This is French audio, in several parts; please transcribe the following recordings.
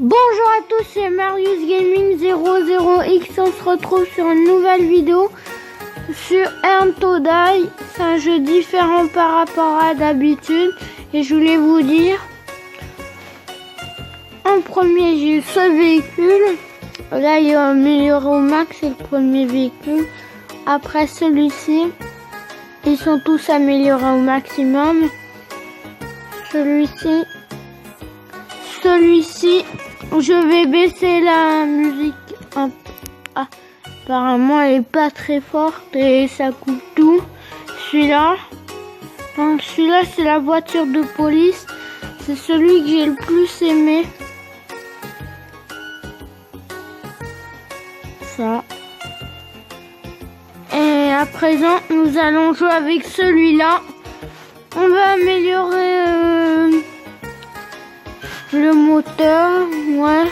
Bonjour à tous, c'est Marius Gaming 00X. On se retrouve sur une nouvelle vidéo sur Earn to Die. C'est un jeu différent par rapport à d'habitude. Et je voulais vous dire, en premier j'ai eu ce véhicule. Là il est amélioré au max, c'est le premier véhicule. Après celui-ci, ils sont tous améliorés au maximum. Celui-ci, je vais baisser la musique. Apparemment, elle est pas très forte et ça coupe tout. Celui-là, donc celui-là, c'est la voiture de police. C'est celui que j'ai le plus aimé. Ça. Et à présent, nous allons jouer avec celui-là. On va améliorer le moteur, ouais.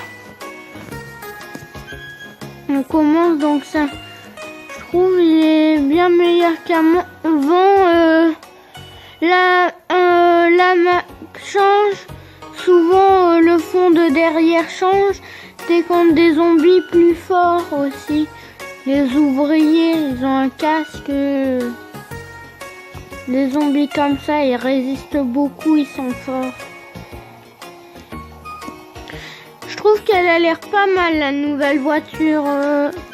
On commence donc ça. Je trouve il est bien meilleur qu'avant. La map change. Souvent le fond de derrière change. T'es contre des zombies plus forts aussi. Les ouvriers, ils ont un casque. Les zombies comme ça, ils résistent beaucoup, ils sont forts. Je trouve qu'elle a l'air pas mal, la nouvelle voiture.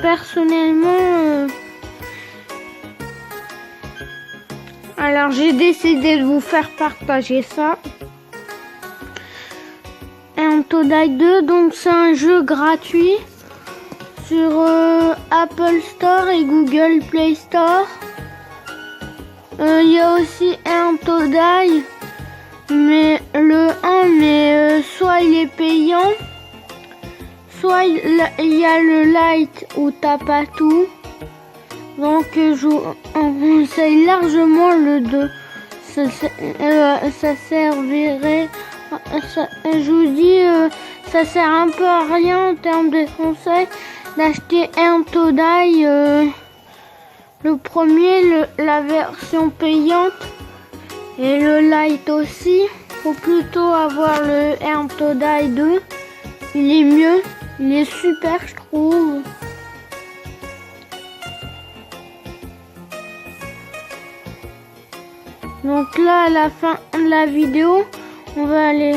Personnellement, alors j'ai décidé de vous faire partager ça. Earn to Die 2, donc c'est un jeu gratuit sur Apple Store et Google Play Store. Il y a aussi Earn to Die, mais le 1, soit il est payant, soit il y a le light où t'as pas tout. Donc je vous conseille largement le 2. Ça servirait. Je vous dis, ça sert un peu à rien en termes de conseils d'acheter Earn to Die. Le premier, la version payante et le light aussi. Faut plutôt avoir le Earn to Die 2. Il est mieux. Il est super, je trouve. Donc là, à la fin de la vidéo, on va aller.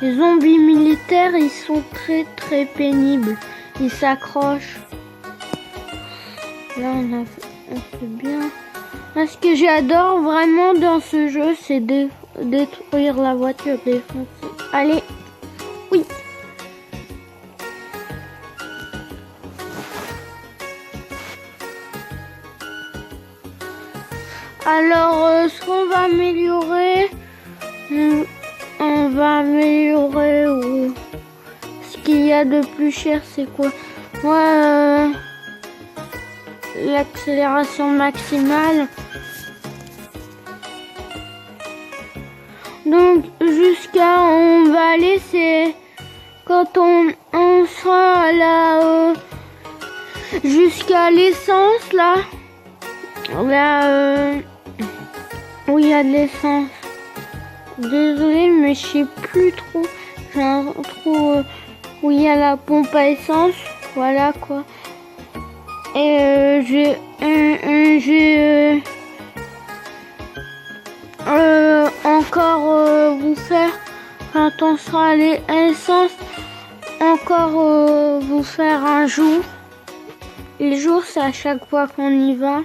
Les zombies militaires, ils sont très pénibles. Ils s'accrochent. Là, on fait bien. Là, ce que j'adore vraiment dans ce jeu, c'est détruire la voiture, défoncer. Allez, oui. Alors, ce qu'on va améliorer, on va améliorer ce qu'il y a de plus cher, c'est quoi? Ouais, l'accélération maximale. Donc jusqu'à on va aller, c'est quand on sera là jusqu'à l'essence là où il y a de l'essence. Désolé, mais je sais plus trop. J'ai un trou où il y a la pompe à essence. Voilà quoi. Et j'ai encore vous faire, quand on sera à l'essence, encore vous faire un jour. Les jours, c'est à chaque fois qu'on y va.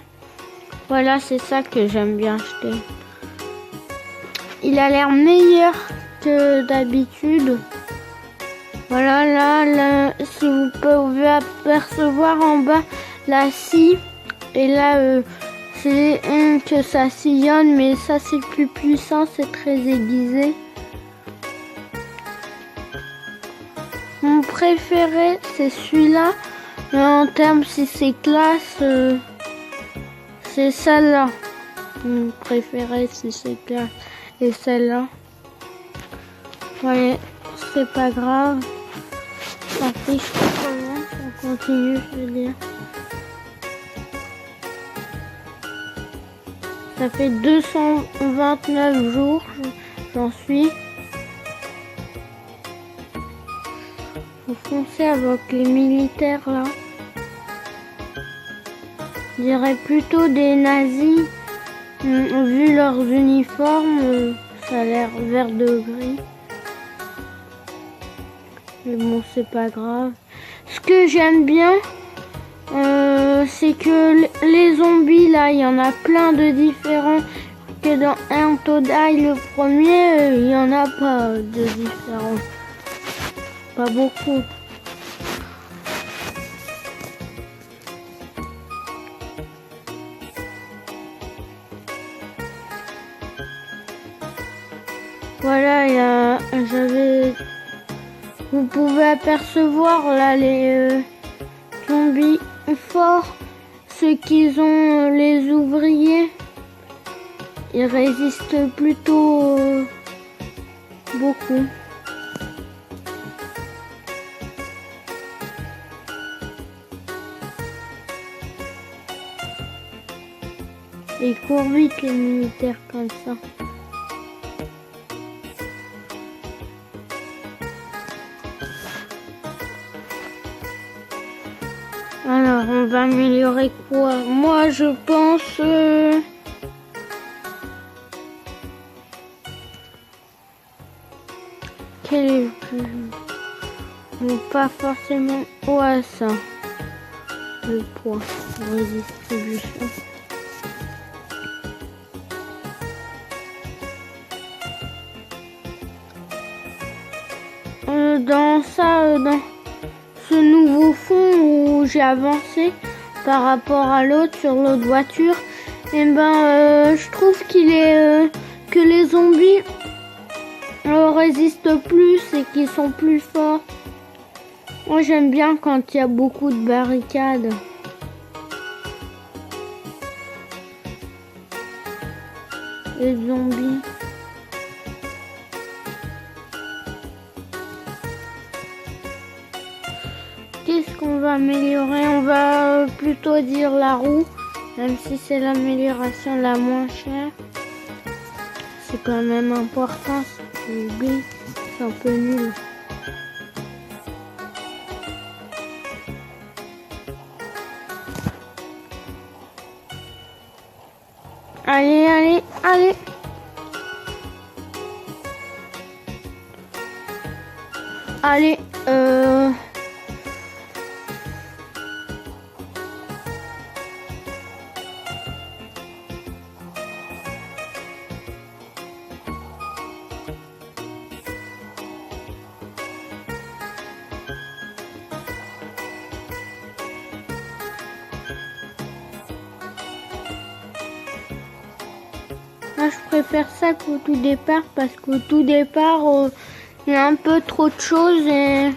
Voilà, c'est ça que j'aime bien acheter. Il a l'air meilleur que d'habitude. Voilà, là, si vous pouvez apercevoir en bas la scie. Et là, c'est que ça sillonne, mais ça c'est plus puissant, c'est très aiguisé. Mon préféré, c'est celui-là. Mais en termes si c'est classe, c'est celle-là. Mon préféré, si c'est classe. Et celle-là. Ouais, c'est pas grave. Ça fiche comment, on continue, je veux dire. Ça fait 229 jours, j'en suis. foncé avec les militaires là. Je dirais plutôt des nazis. Vu leurs uniformes, ça a l'air vert de gris. Mais bon, c'est pas grave. Ce que j'aime bien, c'est que les zombies là, il y en a plein de différents. Que dans Unto Die, le premier, il y en a pas de différents. Pas beaucoup. Voilà, vous pouvez apercevoir là les zombies forts, ceux qui ont les ouvriers, ils résistent plutôt beaucoup. Ils courent vite les militaires comme ça. Alors, on va améliorer quoi? Moi, je pense... Quel est le plus... Bon, pas forcément... Ouais, ça. Le poids. Redistribution. Dans ce nouveau fond où j'ai avancé par rapport à l'autre sur l'autre voiture, et je trouve que les zombies résistent plus et qu'ils sont plus forts. Moi j'aime bien quand il y a beaucoup de barricades. Les zombies. Qu'est-ce qu'on va améliorer? On va plutôt dire la roue, même si c'est l'amélioration la moins chère. C'est quand même important, c'est un peu nul. Allez, allez, allez! Allez, moi, je préfère ça qu'au tout départ parce qu'au tout départ, il y a un peu trop de choses et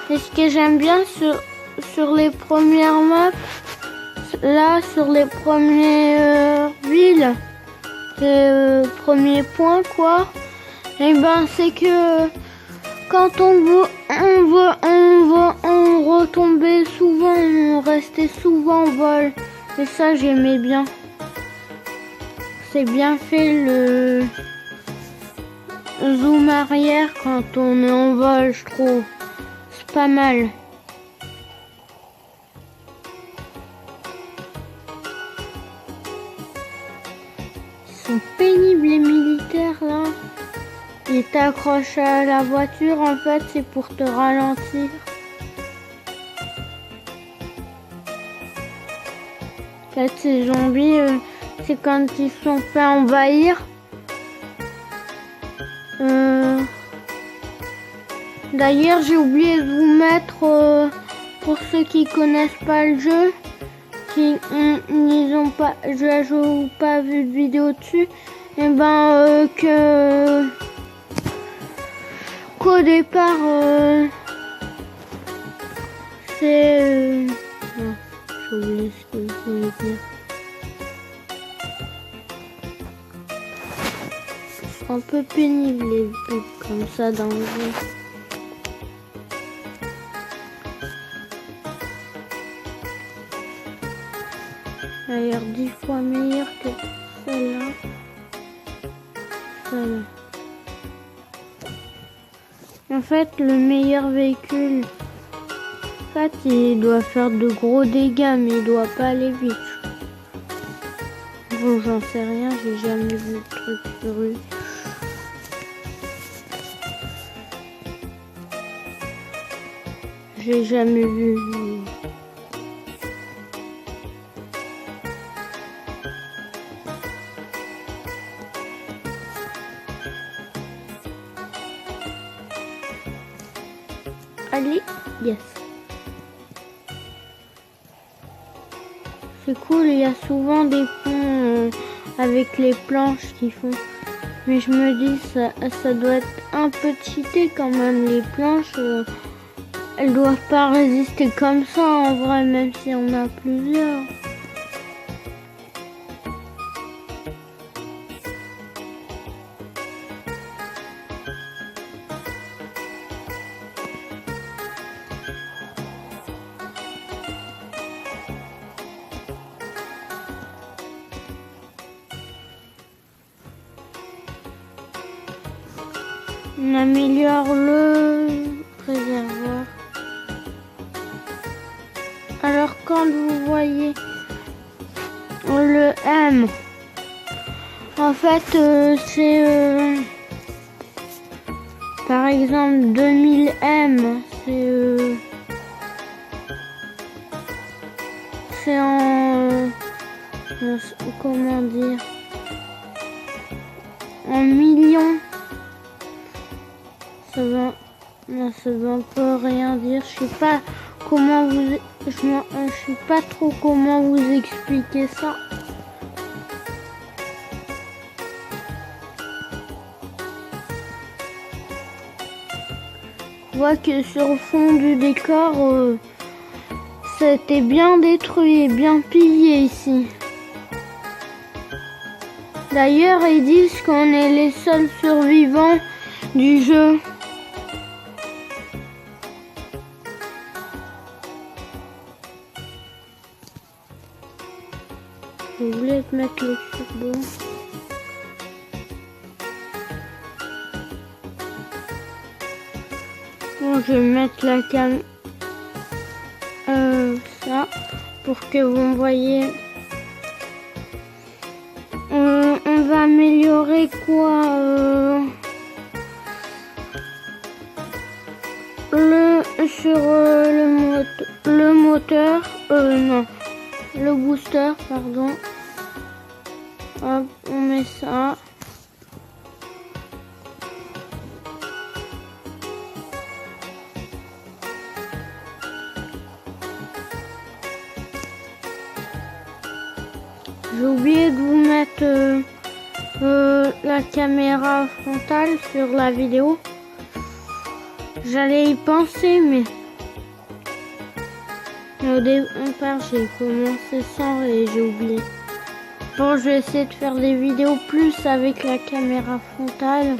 ce que j'aime bien sur les premières maps, là, sur les premières villes, les premiers points, quoi, et c'est que quand on retombait souvent, on restait souvent en vol. Et ça, j'aimais bien. C'est bien fait le zoom arrière quand on est en vol, je trouve. C'est pas mal. Ils sont pénibles les militaires là. Ils t'accrochent à la voiture, en fait, c'est pour te ralentir. En fait, ces zombies, c'est quand ils sont fait envahir. D'ailleurs, j'ai oublié de vous mettre, pour ceux qui connaissent pas le jeu, qui n'ont pas joué ou pas vu de vidéo dessus, et qu'au départ, c'est... non, j'ai oublié ce que je voulais dire. C'est un peu pénible les pubs comme ça dans le jeu. D'ailleurs 10 fois meilleure que celle-là. En fait, le meilleur véhicule fait, il doit faire de gros dégâts, mais il doit pas aller vite. Bon, j'en sais rien, j'ai jamais vu le truc sur lui. J'ai jamais vu. Allez, yes. C'est cool, il y a souvent des ponts avec les planches qui font. Mais je me dis, ça doit être un peu cheaté quand même. Les planches, elles doivent pas résister comme ça en vrai, même si on a plusieurs. On améliore le réservoir. Alors quand vous voyez le M, en fait c'est par exemple 2000 M, c'est en comment dire, en millions. Ça veut un peu rien dire. Je sais pas comment vous, je sais pas trop comment vous expliquer ça. Je vois que sur le fond du décor, c'était bien détruit et bien pillé ici. D'ailleurs, ils disent qu'on est les seuls survivants du jeu. Je voulais te mettre le turbo. Bon, je vais mettre la cam. Ça, pour que vous voyez. On va améliorer quoi sur le moteur. Non. Le booster, pardon. Hop, on met ça. J'ai oublié de vous mettre la caméra frontale sur la vidéo. J'allais y penser, mais au départ j'ai commencé sans et j'ai oublié. Bon, je vais essayer de faire des vidéos plus avec la caméra frontale.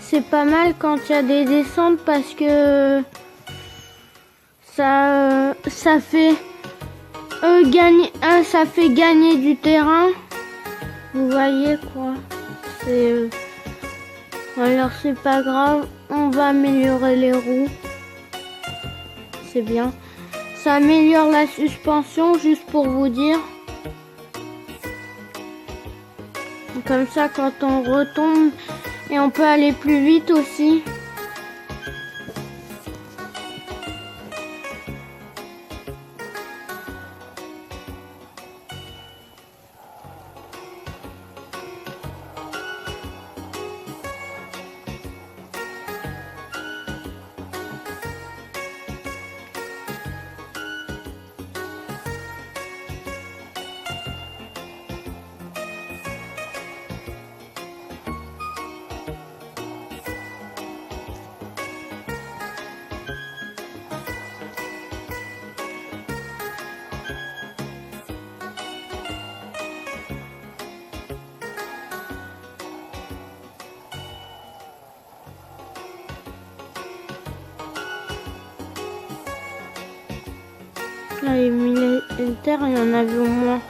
C'est pas mal quand il y a des descentes parce que ça fait gagner du terrain. Vous voyez quoi. Alors c'est pas grave, on va améliorer les roues. C'est bien. Ça améliore la suspension, juste pour vous dire. Comme ça, quand on retombe, et on peut aller plus vite aussi. Les militaires, il y en avait au moins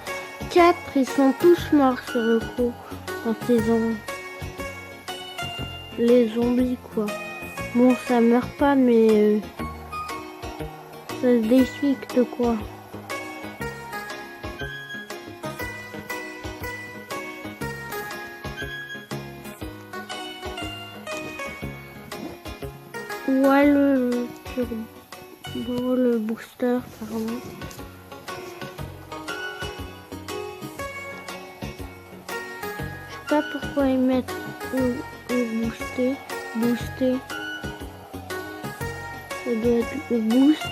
4. Ils sont tous morts sur le coup. Quand ils ont... Les zombies, quoi. Bon, ça meurt pas, mais... ça se déchiquette, quoi. Ouais, le turbo, le booster, pardon. Je sais pas pourquoi ils mettent le booster. Ça doit être le boost.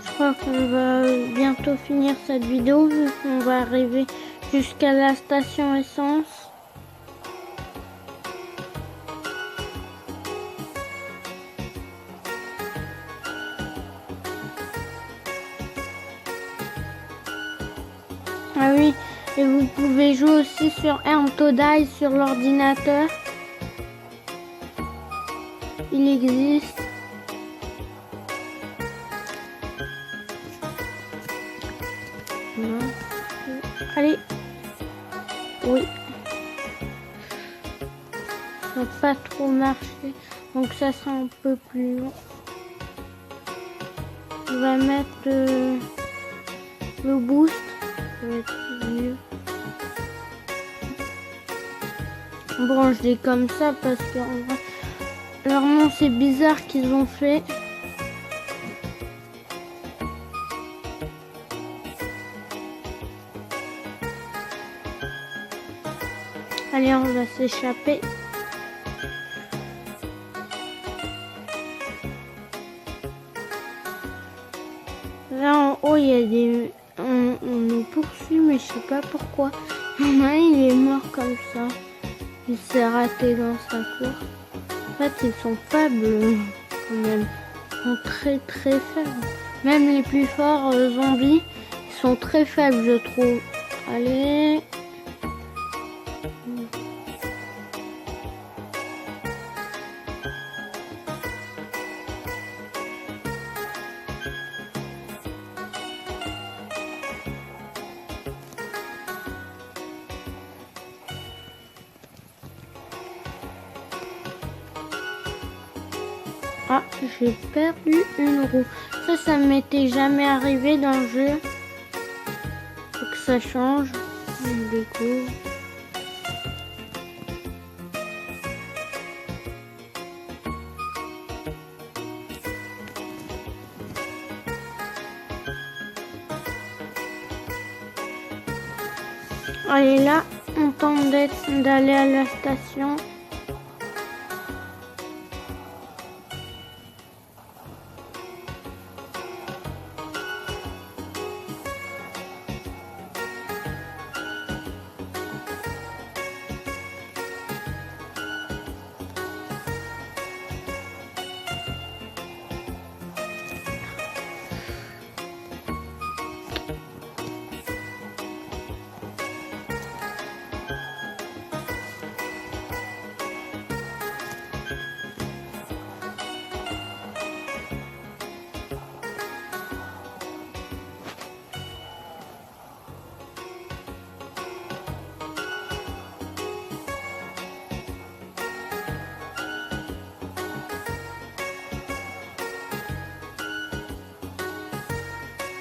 Je crois qu'on va bientôt finir cette vidéo vu qu'on va arriver jusqu'à la station essence. Ah oui, et vous pouvez jouer aussi sur Arm to Die sur l'ordinateur. Il existe. Non. Allez. Oui. Ça n'a pas trop marché. Donc ça sera un peu plus long. On va mettre le boost. Ça va être mieux. Bon, je dis comme ça parce que en vrai, leur nom c'est bizarre qu'ils ont fait. Allez, on va s'échapper. Là en haut, il y a des... On nous poursuit, mais je sais pas pourquoi. Il y en a un, il est mort comme ça. Il s'est raté dans sa course. En fait, ils sont faibles quand même. Ils sont très très faibles. Même les plus forts zombies, ils sont très faibles, je trouve. Allez. Ah, j'ai perdu une roue. Ça m'était jamais arrivé dans le jeu. Faut que ça change. On découvre. Allez, là, on tente d'aller à la station.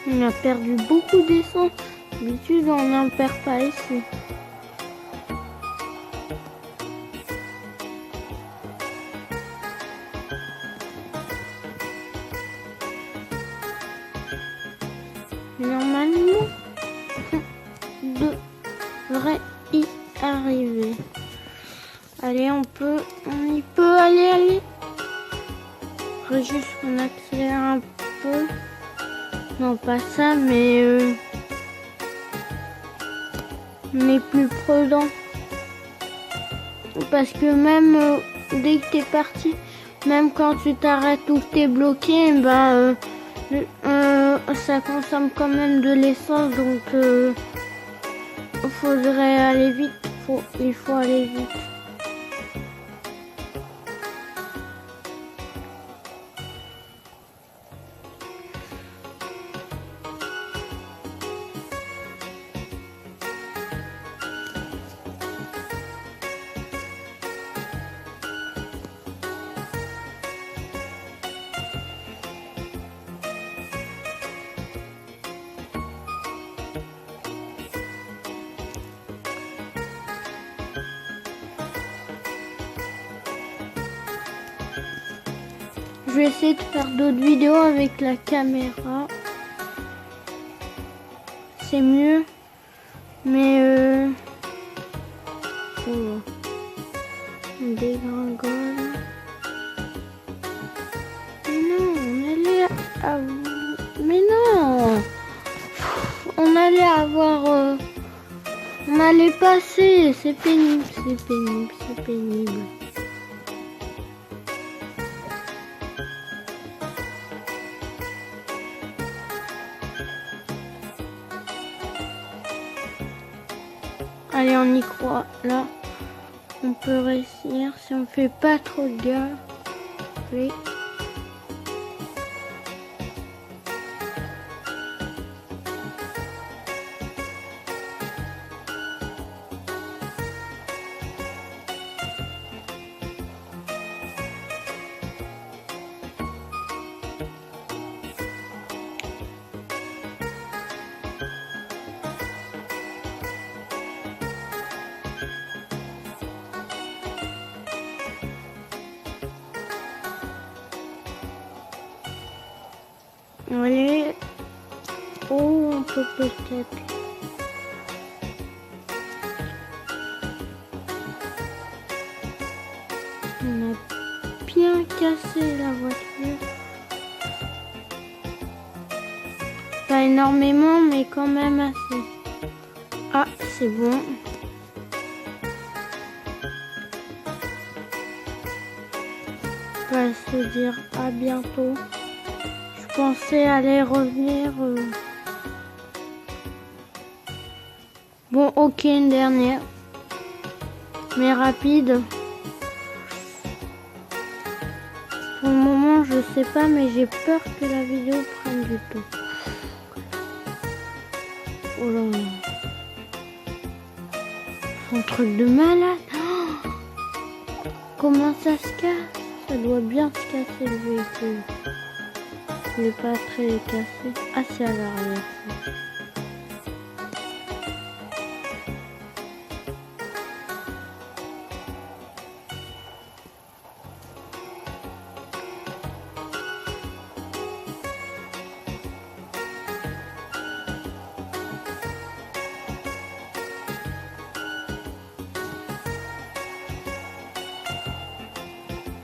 On a perdu beaucoup d'essence. D'habitude, on n'en perd pas ici. Normalement, on devrait y arriver. Allez, on y peut aller. Faudrait juste qu'on accélère un peu. Non, pas ça, mais on est plus prudent. Parce que même dès que t'es parti, même quand tu t'arrêtes ou que t'es bloqué, ben ça consomme quand même de l'essence, donc faudrait aller vite. Il faut aller vite. Je vais essayer de faire d'autres vidéos avec la caméra. C'est mieux. Mais oh, on dégringole. Mais non, on allait mais non, on allait avoir on allait passer. C'est pénible, c'est pénible, c'est pénible. Allez, on y croit. Là, on peut réussir si on fait pas trop de gaffe. Oui. Allez. Oh, on peut peut-être. On a bien cassé la voiture. Pas énormément, mais quand même assez. Ah, c'est bon. On va se dire à bientôt. Je pensais aller revenir. Bon, ok, une dernière. Mais rapide. Pour le moment, je sais pas, mais j'ai peur que la vidéo prenne du temps. Oh là là. C'est un truc de malade. Oh, comment ça se casse? Ça doit bien se casser le véhicule. Il n'est pas très cassé. Ah, c'est à l'arrière.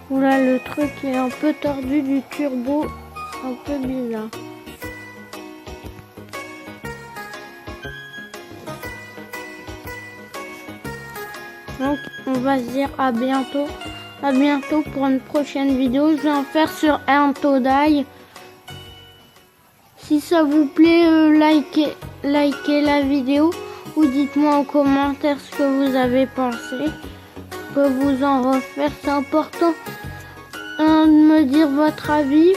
Oula, le truc est un peu tordu du turbo. Un peu bizarre. Donc on va se dire à bientôt. À bientôt pour une prochaine vidéo. Je vais en faire sur Ernto Die. Si ça vous plaît, likez la vidéo. Ou dites-moi en commentaire ce que vous avez pensé. Je peux vous en refaire. C'est important de me dire votre avis.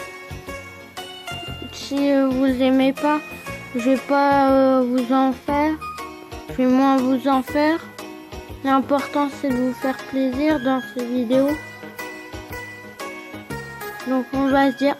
Si vous aimez pas, je vais pas vous en faire. Je vais moins vous en faire. L'important c'est de vous faire plaisir dans ces vidéos. Donc on va se dire